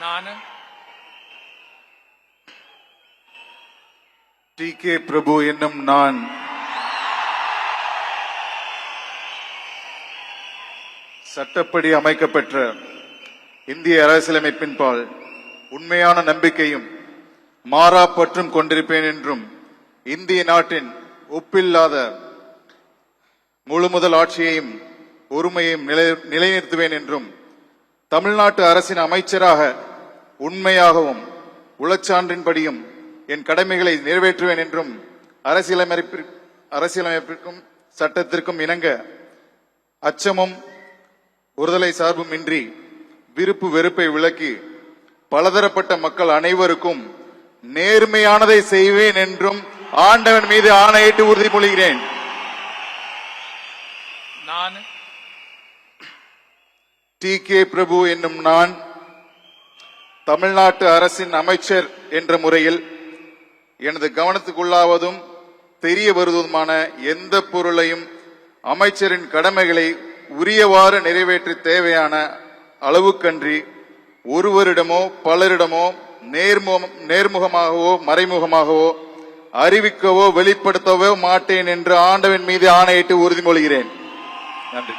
நான் டி.கே. பிரபு என்னும் நான் சட்டப்படி அமைக்கப்பெற்ற இந்திய அரசியலமைப்பின்பால் உண்மையான நம்பிக்கையும் மாறா பற்றும் கொண்டிருப்பேன் என்றும் இந்திய நாட்டின் ஒப்பில்லாத முழுமுதல் ஆட்சியையும் ஒருமையையும் நிலைநிறுத்துவேன் என்றும் தமிழ்நாட்டு அரசின் அமைச்சராக உண்மையாகவும் உளச்சான்றின்படியும் என் கடமைகளை நிறைவேற்றுவேன் என்றும் அரசியலமைப்பிற்கும் சட்டத்திற்கும் இணங்க அச்சமும் ஒருதலை சார்பும் இன்றி விருப்பு வெறுப்பை விலக்கி பலதரப்பட்ட மக்கள் அனைவருக்கும் நேர்மையானதை செய்வேன் என்றும் ஆண்டவன் மீது ஆணையிட்டு உறுதிமொழிகிறேன். நான் டி.கே. பிரபு என்னும் நான் தமிழ்நாட்டு அரசின் அமைச்சர் என்ற முறையில் எனது கவனத்துக்குள்ளாவதும் தெரிய வருவதுமான எந்த பொருளையும் அமைச்சரின் கடமைகளை உரியவாறு நிறைவேற்ற தேவையான அளவுக்கன்றி ஒருவரிடமோ பலரிடமோ நேர்முகமாகவோ மறைமுகமாகவோ அறிவிக்கவோ வெளிப்படுத்தவோ மாட்டேன் என்று ஆண்டவன் மீது ஆணையிட்டு உறுதிமொழிகிறேன். நன்றி.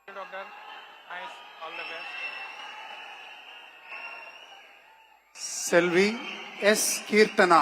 Doctor, nice, all the best. செல்வி எஸ். கீர்த்தனா.